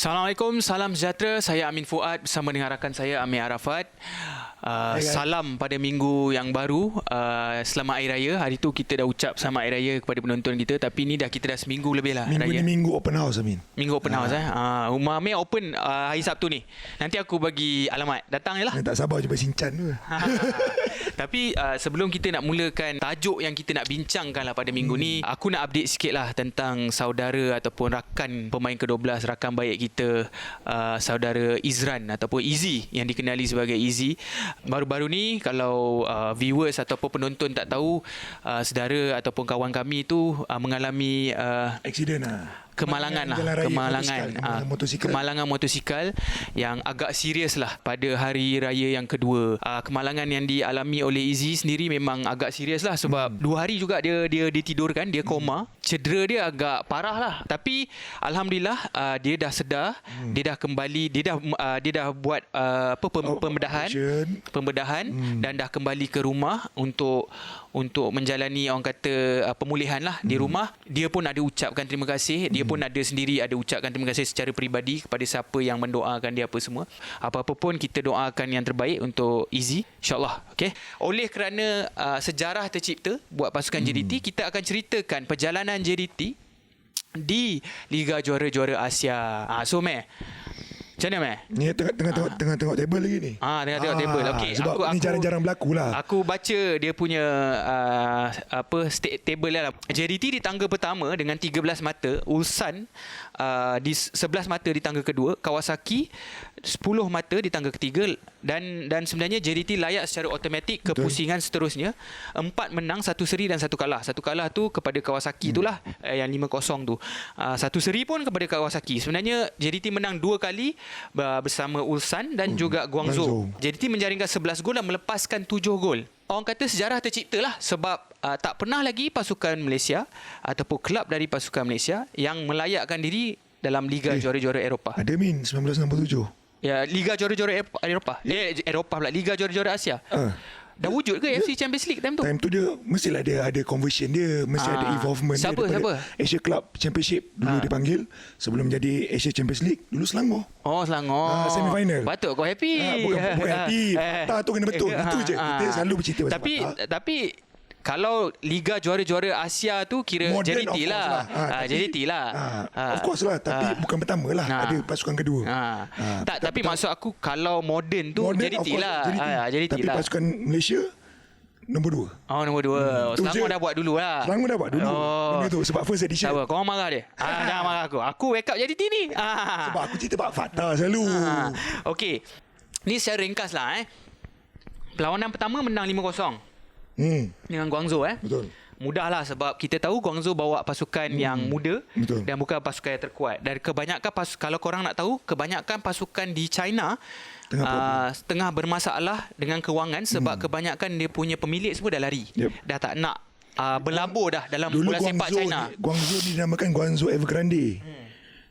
Assalamualaikum, salam sejahtera. Saya Amin Fuad bersama dengan rakan saya Amir Arafat. Salam pada minggu yang baru. Selamat Hari Raya. Hari tu kita dah ucap selamat Hari Raya kepada penonton kita, tapi ni kita dah seminggu lebih lah. Minggu Raya. ni minggu open house, Amin. Minggu open house Rumah Amir open hari Sabtu ni. Nanti aku bagi alamat. Datang je lah. Tak sabar jumpa Sinchan tu. Tapi sebelum kita nak mulakan tajuk yang kita nak bincangkan lah pada minggu ni, aku nak update sikit lah tentang saudara ataupun rakan pemain ke-12, rakan baik kita, saudara Izran ataupun Izzy yang dikenali sebagai Izzy. Baru-baru ni kalau viewers ataupun penonton tak tahu, saudara ataupun kawan kami tu mengalami Aksiden kemalangan motosikal yang agak serius lah pada hari raya yang kedua. Kemalangan yang dialami oleh Izzy sendiri memang agak serius lah, sebab 2 hari juga dia ditidurkan, dia koma. Cedera dia agak parah lah, tapi alhamdulillah dia dah sedar, dia dah kembali, dia dah buat pembedahan dan dah kembali ke rumah untuk menjalani, orang kata, pemulihan lah di rumah. Dia pun ada ucapkan terima kasih. Dia pun ada ucapkan terima kasih secara peribadi kepada siapa yang mendoakan dia apa semua. Apa-apa pun kita doakan yang terbaik untuk Izzy, insyaAllah. Okay? Oleh kerana sejarah tercipta buat pasukan JDT, kita akan ceritakan perjalanan JDT di Liga Juara-Juara Asia. So Meh, macam mana, Meh? Ni tengah tengok table lagi ni. Tengah tengok table. Okey, sebab ni jarang-jarang berlaku lah. Aku baca dia punya table lah. JDT di tangga pertama dengan 13 mata, Ulsan di 11 mata di tangga kedua, Kawasaki 10 mata di tangga ketiga, dan sebenarnya JDT layak secara automatik ke pusingan seterusnya. 4 menang, 1 seri dan 1 kalah. 1 kalah tu kepada Kawasaki itulah, yang 5-0 tu. 1 seri pun kepada Kawasaki. Sebenarnya JDT menang 2 kali bersama Ulsan dan juga Guangzhou. JDT menjaringkan 11 gol dan melepaskan 7 gol. Orang kata sejarah tercipta lah, sebab tak pernah lagi pasukan Malaysia ataupun kelab dari pasukan Malaysia yang melayakkan diri dalam Liga Juara-Juara Eropah. Ada Min 1967. Ya, Liga Juara-Juara Eropah. Eropah pula, Liga Juara-Juara Asia. Dah wujud ke FC Champions League time tu? Time tu dia mestilah ada conversion dia, mesti ada involvement siapa, dia. Siapa? Asia Club Championship dulu dipanggil, sebelum jadi Asia Champions League dulu Selangor. Selangor. Semi final. Patut kau happy. Bukan happy. Fakta tu kena betul. Itu je. Kita selalu bercerita pasal fakta. Tapi kalau Liga Juara-Juara Asia tu kira Modern JDT lah. JDT lah. Of course lah. Tapi bukan pertama lah. Ada pasukan kedua. Tapi maksud aku, kalau modern tu JDT lah. JDT tapi lah. pasukan Malaysia nombor 2. Nombor 2. Selangor dah buat dulu lah. Selangor dah buat dulu. Benda tu sebab first edition. Sabar, korang marah dia. Jangan marah aku. Aku wake up JDT ni. Sebab aku cerita fakta selalu. Okey. Ni secara ringkas lah. Perlawanan pertama menang 5-0. Dengan Guangzhou. Betul. Mudahlah sebab kita tahu Guangzhou bawa pasukan yang muda. Betul. Dan bukan pasukan yang terkuat. Dan kebanyakan kalau korang nak tahu, kebanyakan pasukan di China tengah bermasalah dengan kewangan, sebab kebanyakan dia punya pemilik semua dah lari. Dah tak nak berlabur dah dalam bola sepak China. Guangzhou dinamakan Guangzhou Evergrande.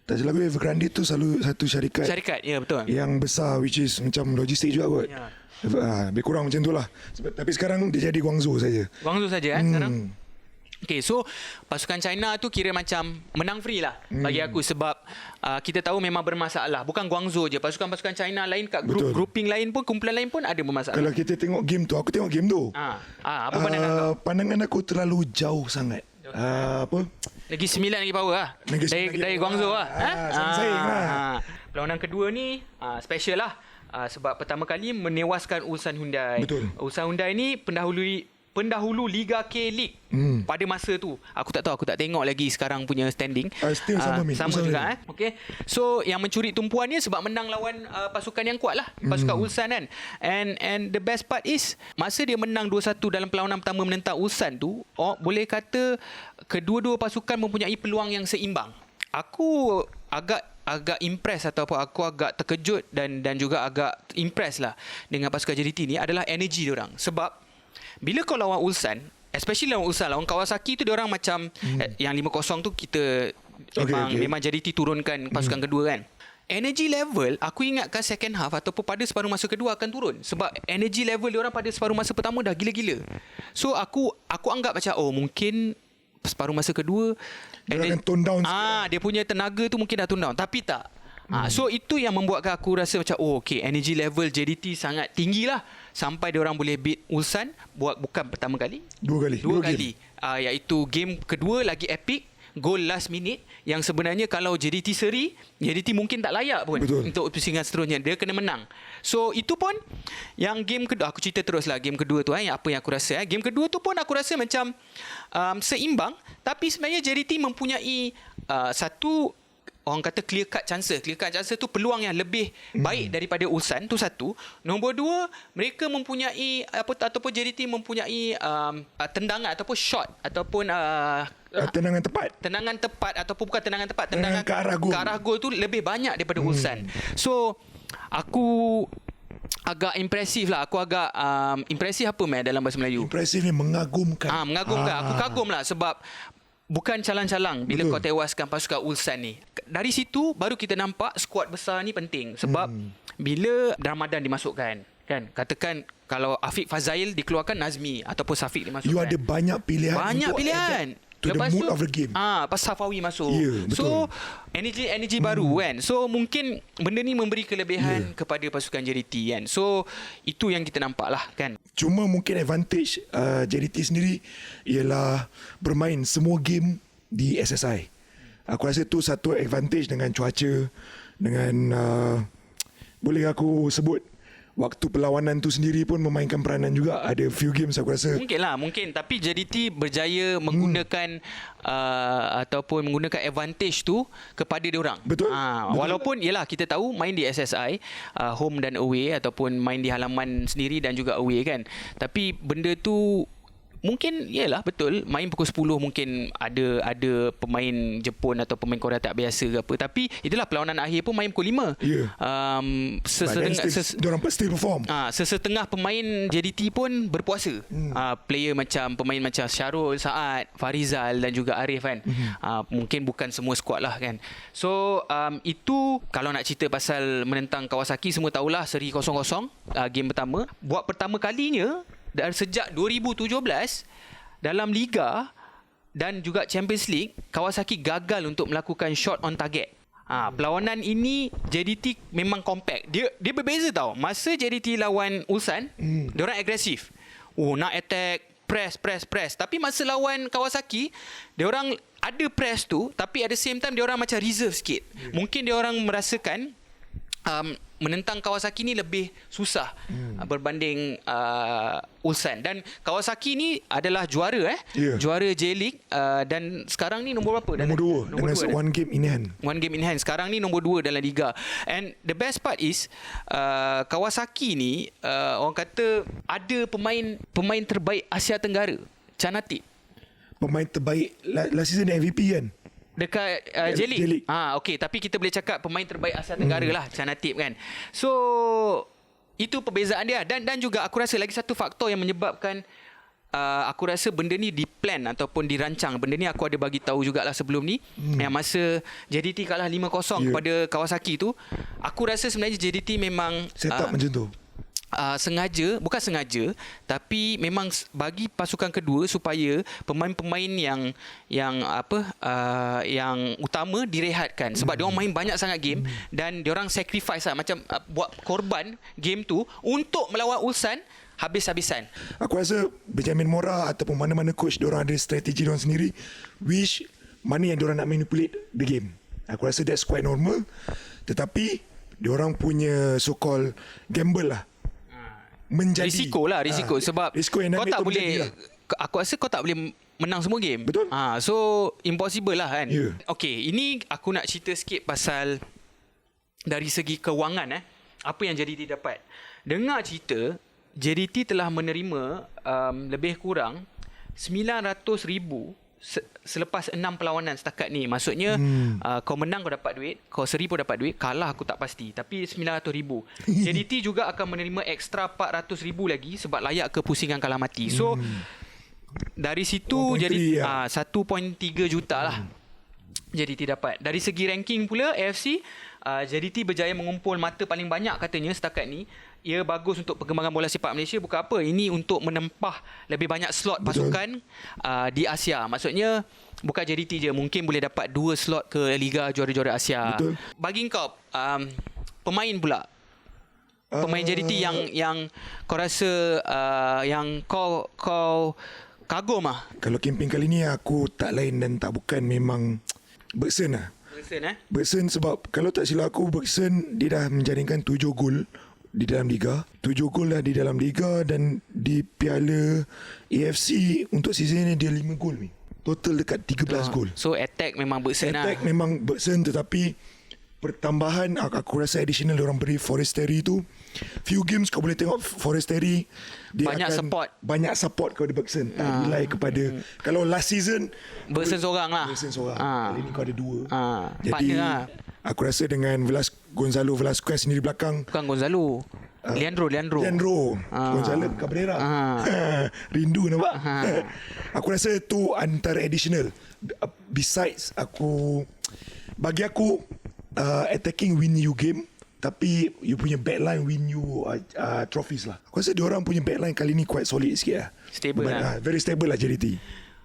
Tak salah aku, Evergrande tu selalu satu syarikat. Ya, betul. Yang besar, which is macam logistik juga kot. Lebih kurang macam tu lah. Tapi sekarang dia jadi Guangzhou saja. Guangzhou saja sekarang. Okay, so pasukan China tu kira macam menang free lah bagi aku, sebab kita tahu memang bermasalah. Bukan Guangzhou je, pasukan-pasukan China lain kat grouping lain pun, kumpulan lain pun ada bermasalah. Kalau kita tengok game tu, aku tengok game tu. Apa pandangan kau? Pandangan aku terlalu jauh sangat. Negeri Sembilan lagi power lah. Dari Guangzhou lah. Saing lah. Perlawanan kedua ni special lah. Sebab pertama kali menewaskan Ulsan Hyundai. Betul. Ulsan Hyundai ni pendahulu Liga K-League pada masa tu. Aku tak tahu, aku tak tengok lagi sekarang punya standing. Still sama juga. Okay. So yang mencuri tumpuannya sebab menang lawan pasukan yang kuat lah, pasukan Ulsan kan. And the best part is, masa dia menang 2-1 dalam perlawanan pertama menentang Ulsan tu, boleh kata kedua-dua pasukan mempunyai peluang yang seimbang. Aku agak impress, ataupun aku agak terkejut dan juga agak impress lah dengan pasukan JDT ni adalah energi diorang. Sebab bila kau lawan Ulsan, especially lawan Ulsan, lawan Kawasaki tu diorang macam yang 5-0 tu kita memang JDT turunkan pasukan kedua kan. Energy level, aku ingatkan second half ataupun pada separuh masa kedua akan turun, sebab energy level diorang pada separuh masa pertama dah gila-gila. So aku anggap macam mungkin separuh masa kedua dia akan tone down dia punya tenaga tu mungkin dah tone down. Tapi tak. So itu yang membuatkan aku rasa macam okay, energy level JDT sangat tinggi lah sampai diorang boleh beat Ulsan bukan pertama kali, Dua kali. Iaitu game kedua lagi epic, gol last minute yang sebenarnya kalau JDT seri, JDT mungkin tak layak pun. Betul. Untuk pusingan seterusnya, dia kena menang. So itu pun yang game kedua, aku cerita teruslah game kedua tu apa yang aku rasa. Game kedua tu pun aku rasa macam seimbang, tapi sebenarnya JDT mempunyai satu, orang kata clear cut chances tu peluang yang lebih baik daripada Ulsan, tu satu. Nombor dua, mereka mempunyai ataupun JDT mempunyai tendangan ataupun shot ataupun tendangan tepat ataupun bukan tendangan tepat, Tendangan ke arah gol tu lebih banyak daripada Ulsan. So aku agak impresif lah. Aku agak impresif apa dalam bahasa Melayu? Impresif ni mengagumkan. Mengagumkan. Aku kagum lah sebab bukan calang-calang bila Betul. kau tewaskan pasukan Ulsan ni. Dari situ baru kita nampak skuad besar ni penting. Sebab bila Ramadan dimasukkan, kan, katakan kalau Afiq Fazail dikeluarkan, Nazmi ataupun Safiq dimasukkan. You ada banyak pilihan. Banyak untuk pilihan. to the mood of the game. Pas Safawi masuk. Ya, betul. So energy baru kan. So mungkin benda ni memberi kelebihan kepada pasukan JDT kan. So itu yang kita nampak lah kan. Cuma mungkin advantage JDT sendiri ialah bermain semua game di SSI. Aku rasa tu satu advantage dengan cuaca, dengan boleh aku sebut waktu perlawanan tu sendiri pun memainkan peranan juga. Ada few games aku rasa. Mungkin. Tapi JDT berjaya menggunakan ataupun menggunakan advantage tu kepada diorang. Betul. Walaupun yelah kita tahu main di SSI, home dan away ataupun main di halaman sendiri dan juga away kan. Tapi benda tu mungkin yelah betul, main pukul 10 mungkin ada pemain Jepun atau pemain Korea tak biasa ke apa, tapi itulah perlawanan akhir pun main pukul 5. Diorang still perform. Sesetengah pemain JDT pun berpuasa. Pemain macam Syarul, Saad, Farizal dan juga Arif kan. Mungkin bukan semua skuad lah kan. So itu kalau nak cerita pasal menentang Kawasaki, semua tahulah seri 0-0 game pertama. Buat pertama kalinya dari sejak 2017 dalam Liga dan juga Champions League, Kawasaki gagal untuk melakukan shot on target. Perlawanan ini JDT memang compact. Dia berbeza tau. Masa JDT lawan Ulsan, diorang agresif. Nak attack, press. Tapi masa lawan Kawasaki, diorang ada press tu, tapi at the same time diorang macam reserve sikit. Mungkin diorang merasakan menentang Kawasaki ni lebih susah berbanding Ulsan. Dan Kawasaki ni adalah juara juara J-League dan sekarang ni nombor berapa? Nombor 2 dengan one game in hand. One game in hand. Sekarang ni nombor 2 dalam Liga. And the best part is Kawasaki ni orang kata ada pemain terbaik Asia Tenggara, Canatip. Pemain terbaik last season MVP kan? Dekat J-League. Okey, tapi kita boleh cakap pemain terbaik Asia Tenggara lah, Canatip kan. So itu perbezaan dia. Dan juga aku rasa lagi satu faktor yang menyebabkan aku rasa benda ni diplan ataupun dirancang. Benda ni aku ada bagi tahu jugalah sebelum ni. Yang masa JDT kalah 5-0 kepada Kawasaki tu, aku rasa sebenarnya JDT memang set up macam tu. bukan sengaja, tapi memang bagi pasukan kedua supaya pemain-pemain yang utama direhatkan sebab diorang main banyak sangat game dan diorang sacrifice lah, macam buat korban game tu untuk melawan Ulsan habis-habisan. Aku rasa Benjamin Mora ataupun mana-mana coach diorang ada strategi diorang sendiri, which mana yang diorang nak manipulate the game. Aku rasa that's quite normal, tetapi diorang punya so-called gamble lah menjadi risiko sebab risiko yang kau tak boleh aku rasa kau tak boleh menang semua game. Betul. So impossible lah kan. Okay, ini aku nak cerita sikit pasal dari segi kewangan apa yang JDT dapat. Dengar cerita JDT telah menerima lebih kurang 900,000 selepas 6 perlawanan setakat ni. Maksudnya kau menang kau dapat duit, kau seri pun dapat duit, kalah aku tak pasti, tapi 900,000. JDT juga akan menerima ekstra 400,000 lagi sebab layak ke pusingan kalah mati. So dari situ jadi 1.3 juta lah JDT dapat. Dari segi ranking pula AFC, JDT berjaya mengumpul mata paling banyak katanya setakat ni ia bagus untuk perkembangan bola sepak Malaysia bukan apa. Ini untuk menempah lebih banyak slot pasukan di Asia. Maksudnya bukan JDT je, mungkin boleh dapat 2 slot ke Liga Juara-Juara Asia. Betul. Bagi kau pemain pula, pemain JDT yang kau rasa yang kau kagum ah. Kalau kempen kali ni aku tak lain dan tak bukan memang Bergson lah. Bergson sebab kalau tak silap aku, Bergson dia dah menjaringkan 7 gol di dalam Liga. 7 gol dah di dalam Liga, dan di Piala AFC untuk season ni dia 5 gol ni. Total dekat 13 gol. So attack memang Bergson lah. Attack memang Bergson, tetapi pertambahan aku rasa additional diorang beri Forestieri tu. Few games kau boleh tengok Forestieri dia banyak akan support. Banyak support kepada Bergson. Tak rely kepada kalau last season Bergson seorang lah. Bergson seorang. Kali ni kau ada 2. Jadi partner lah. aku rasa dengan Gonzalo Velasquez sendiri belakang. Bukan Gonzalo, Leandro Gonzalo Cabrera. Rindu nampak. Aku rasa tu antara additional. Besides bagi aku attacking win you game, tapi you punya backline win you trophies lah. Aku rasa diorang punya backline kali ni quite solid sikit lah. Stable lah. Very stable lah JDT.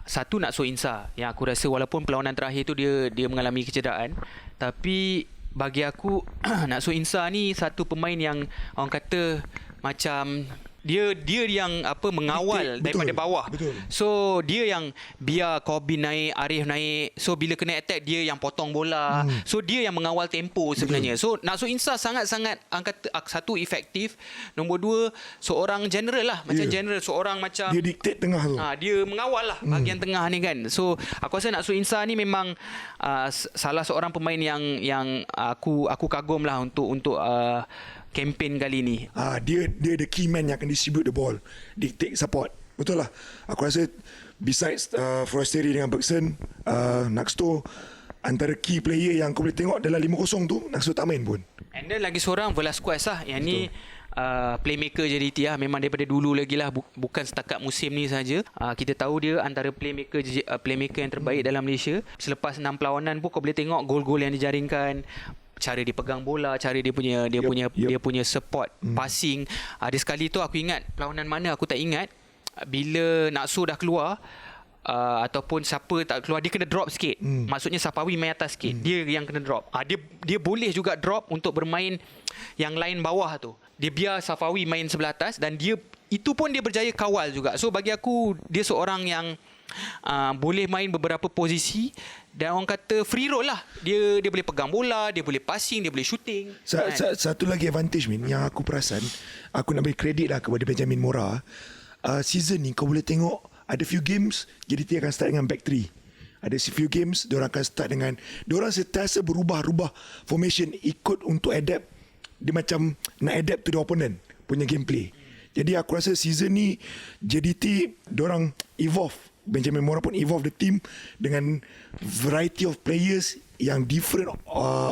Satu Nakso Insa yang aku rasa walaupun perlawanan terakhir tu dia mengalami kecederaan, tapi bagi aku Nakso Insa ni satu pemain yang orang kata macam dia yang mengawal daripada bawah. Betul. So dia yang biar Corbin naik, Arif naik. So bila kena attack dia yang potong bola. So dia yang mengawal tempo sebenarnya. So Nakso Insa sangat-sangat satu efektif. Nombor 2 seorang general lah. Macam general, seorang macam dia dictate tengah tu. Dia mengawal lah bahagian tengah ni kan. So aku rasa Nakso Insa ni memang salah seorang pemain yang aku kagum lah untuk kempen kali ni. Dia the key man yang akan distribute the ball, dictate support. Betul lah. Aku rasa besides Forestieri dengan Bergson, Naksto antara key player yang kau boleh tengok dalam 5-0 tu, Naksto tak main pun. And then lagi seorang Velasquez lah. Yang ni playmaker JDT lah. Memang daripada dulu lagi lah, bukan setakat musim ni saja. Kita tahu dia antara playmaker yang terbaik dalam Malaysia. Selepas 6 perlawanan pun kau boleh tengok gol-gol yang dijaringkan, cara dia pegang bola, cara dia punya support passing. Ada sekali tu aku ingat perlawanan mana aku tak ingat, bila Nakso dah keluar ataupun siapa tak keluar, dia kena drop sikit. Maksudnya Sapawi main atas sikit, dia yang kena drop. Dia boleh juga drop untuk bermain yang lain bawah tu. Dia biar Safawi main sebelah atas, dan itu pun dia berjaya kawal juga. So bagi aku dia seorang yang boleh main beberapa posisi, dan orang kata free roll lah. Dia boleh pegang bola, dia boleh passing, dia boleh shooting. Satu lagi advantage yang aku perasan, aku nak beri kredit lah kepada Benjamin Mora. Season ni kau boleh tengok ada few games JDT akan start dengan back 3. Ada few games diorang akan start dengan, diorang sentiasa berubah-ubah formation ikut untuk adapt. Dia macam nak adapt to the opponent punya gameplay. Jadi aku rasa season ni JDT diorang evolve. Benjamin Mora pun evolve the team dengan variety of players yang different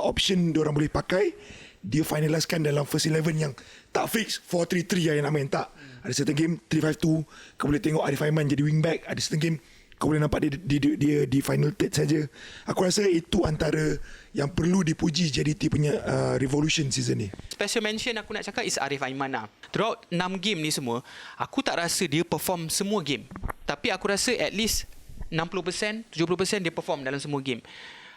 option diorang boleh pakai. Dia finalisekan dalam first 11 yang tak fix 4-3-3 yang nak main, tak. Ada certain game 3-5-2, kau boleh tengok Arif Aiman jadi wingback. Ada certain game kau boleh nampak dia di final third saja. Aku rasa itu antara yang perlu dipuji JDT punya revolution season ni. Special mention aku nak cakap is Arif Aiman lah. Throughout 6 game ni semua, aku tak rasa dia perform semua game. Tapi aku rasa at least 60%, 70% dia perform dalam semua game.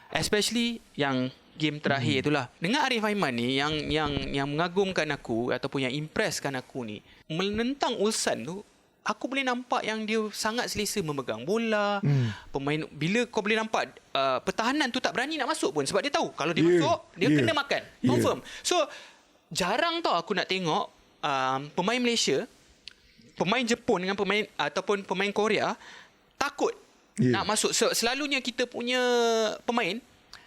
Especially yang game terakhir itulah. Dengan Arif Aiman ni yang mengagumkan aku ataupun yang impresskan aku ni, menentang Ulsan tu, aku boleh nampak yang dia sangat selesa memegang bola. Pemain, bila kau boleh nampak pertahanan tu tak berani nak masuk pun, sebab dia tahu kalau dia masuk dia kena makan. Confirm. So jarang tau aku nak tengok pemain Malaysia, pemain Jepun dengan pemain ataupun pemain Korea takut nak masuk. Selalunya kita punya pemain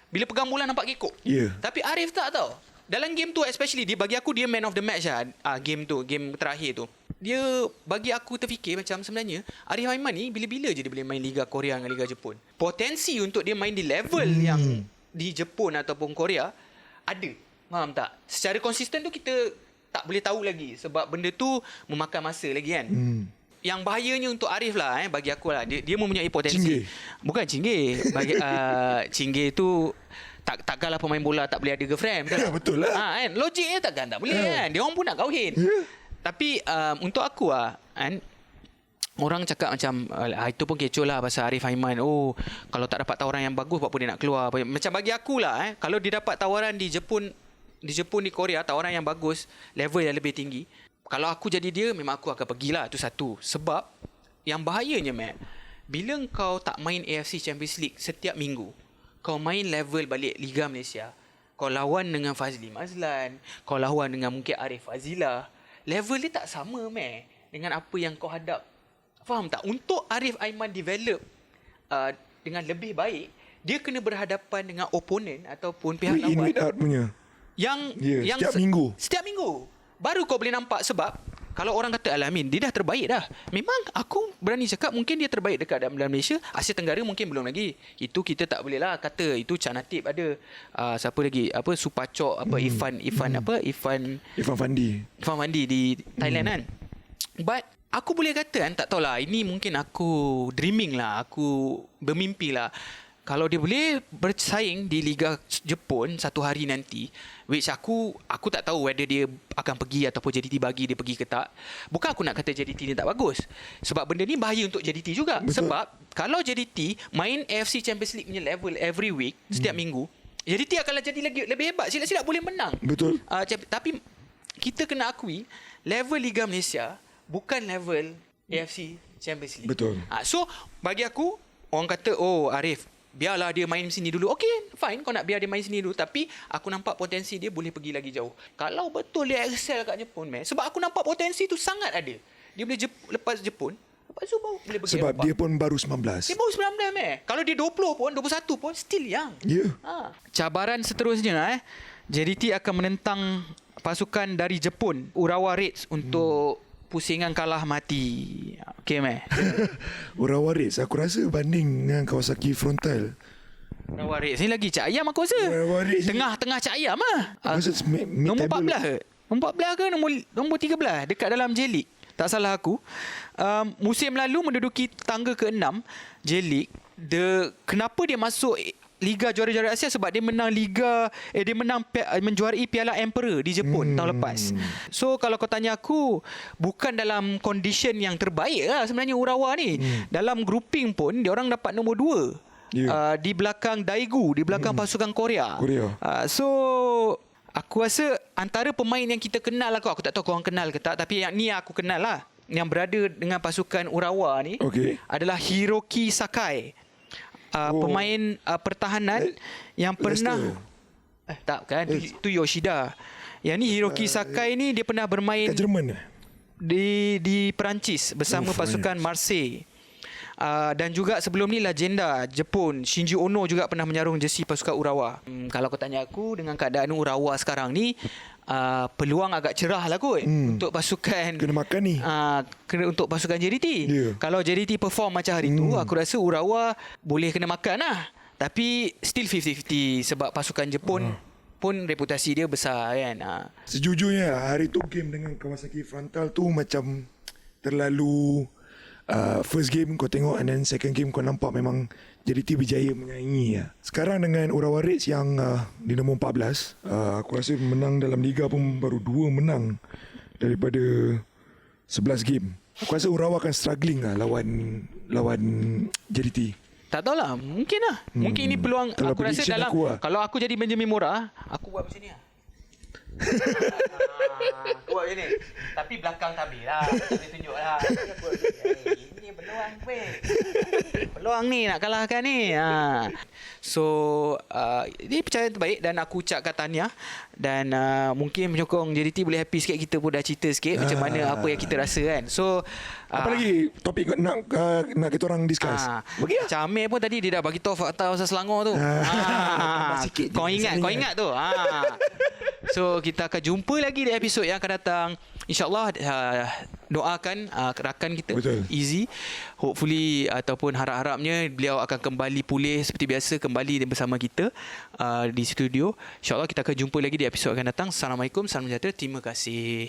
bila pegang bola nampak kekok. Tapi Arif tak tahu. Dalam game tu especially, dia bagi aku dia man of the match lah. Game terakhir tu. Dia bagi aku terfikir macam sebenarnya Arif Aiman ni bila-bila je dia boleh main Liga Korea dengan Liga Jepun. Potensi untuk dia main di level yang di Jepun ataupun Korea ada. Faham tak? Secara konsisten tu kita tak boleh tahu lagi, sebab benda tu memakan masa lagi kan. Yang bahayanya untuk Arif lah bagi aku lah, dia mempunyai potensi. Cinggir. Bukan cinggir. Bagi cinggir tu takkanlah pemain bola tak boleh ada girlfriend, betul tak? Betul lah. Kan? Logiknya takkan tak boleh kan. Dia orang pun nak kahwin. Tapi untuk aku kan, orang cakap macam itu pun kecoh lah pasal Arif Aiman. Kalau tak dapat tawaran yang bagus, buat apa dia nak keluar. Macam bagi aku lah, kalau dia dapat tawaran di Jepun, di Korea, tawaran yang bagus, level yang lebih tinggi, kalau aku jadi dia, memang aku akan pergilah. Itu satu. Sebab yang bahayanya, Matt, bila kau tak main AFC Champions League setiap minggu, kau main level balik Liga Malaysia, kau lawan dengan Fazli Mazlan, kau lawan dengan mungkin Arif Fazilah, level dia tak sama, Matt, dengan apa yang kau hadap. Faham tak? Untuk Arif Aiman develop dengan lebih baik, dia kena berhadapan dengan oponen ataupun pihak In lawan with out punya. yang setiap minggu. Setiap minggu. Baru kau boleh nampak. Sebab kalau orang kata Alamin, dia dah terbaik dah. Memang aku berani cakap mungkin dia terbaik dekat dalam Malaysia. Asia Tenggara mungkin belum lagi. Itu kita tak boleh lah kata. Itu Chan Natib ada. Siapa lagi? Supacok, Ifan Fandi di Thailand kan. But aku boleh kata kan, tak tahulah, ini mungkin aku dreaming lah, aku bermimpi lah. Kalau dia boleh bersaing di Liga Jepun satu hari nanti, which aku tak tahu whether dia akan pergi ataupun JDT bagi dia pergi ke tak. Bukan aku nak kata JDT ni tak bagus. Sebab benda ni bahaya untuk JDT juga. Betul. Sebab kalau JDT main AFC Champions League punya level every week, setiap minggu, JDT akan jadi lagi lebih hebat. Silap-silap boleh menang. Betul. Tapi kita kena akui, level Liga Malaysia bukan level AFC Champions League. Betul. So bagi aku, orang kata Arif, biarlah dia main sini dulu. Okay, fine, kau nak biar dia main sini dulu. Tapi aku nampak potensi dia boleh pergi lagi jauh. Kalau betul dia excel kat Jepun, sebab aku nampak potensi tu sangat ada. Dia boleh lepas Jepun, lepas tu baru boleh pergi Sebab Eropah. dia pun baru 19. Dia baru 19 Kalau dia 20 pun, 21 pun, still young. Cabaran seterusnya JDT akan menentang pasukan dari Jepun, Urawa Reds, untuk pusingan kalah mati. Okay, meh. Urawa Reds aku rasa banding dengan Kawasaki Frontal. Urawa Reds ni lagi Cak Ayam aku rasa. Urawa Reds ni Tengah Cak Ayam lah. aku rasa Nombor 14 ke? Nombor 14 ke nombor 13 dekat dalam J-League. Tak salah aku. Musim lalu menduduki tangga ke-6 J-League. Kenapa dia masuk Liga Juara-Juara Asia? Sebab dia menang menjuarai Piala Emperor di Jepun tahun lepas. So kalau kau tanya aku, bukan dalam condition yang terbaik lah sebenarnya Urawa ni. Dalam grouping pun dia orang dapat nombor 2. Di belakang Daegu, di belakang pasukan Korea. So aku rasa antara pemain yang kita kenal lah, aku tak tahu korang kenal ke tak, tapi yang ni aku kenal lah, yang berada dengan pasukan Urawa ni, adalah Hiroki Sakai. Pemain pertahanan yang pernah tak kan, itu Yoshida. Yang ni Hiroki Sakai ni dia pernah bermain kat Jerman di Perancis bersama pasukan Marseille. Dan juga sebelum ni legenda Jepun Shinji Ono juga pernah menyarung jersey pasukan Urawa. Kalau kau tanya aku, dengan keadaan Urawa sekarang ni, peluang agak cerah lah kot untuk pasukan kena makan ni. Untuk pasukan JDT. Kalau JDT perform macam hari tu, aku rasa Urawa boleh kena makan lah. Tapi still 50-50 sebab pasukan Jepun pun reputasi dia besar kan. Sejujurnya hari tu game dengan Kawasaki Frontal tu macam terlalu first game kau tengok, and then second game kau nampak memang JDT berjaya menyaingi. Sekarang dengan Urawa Reds yang di nombor 14, aku rasa menang dalam liga pun baru 2 menang daripada 11 game. Aku rasa Urawa akan struggling lah lawan JDT. Tak tahulah, mungkin lah. Mungkin ini peluang. Kalau aku rasa dalam kalau aku jadi Benjamin Mora, aku buat macam ni lah. Aku buat macam ni. Tapi belakang tabir lah. Dia tunjuk lah. Ini peluang peluang ni nak kalahkan ni. So ini percayaan terbaik, dan aku ucapkan tahniah. Dan mungkin penyokong JDT boleh happy sikit. Kita pun dah cerita sikit macam mana apa yang kita rasa kan. So apa lagi topik nak kita orang discuss? Macam Amir pun tadi dia dah bagi tahu fakta pasal Selangor tu. Kau ingat tu. So kita akan jumpa lagi di episod yang akan datang. InsyaAllah doakan rakan kita. Betul. Easy. Hopefully ataupun harap-harapnya beliau akan kembali pulih seperti biasa, kembali bersama kita di studio. InsyaAllah kita akan jumpa lagi di episod akan datang. Assalamualaikum, salam sejahtera. Terima kasih.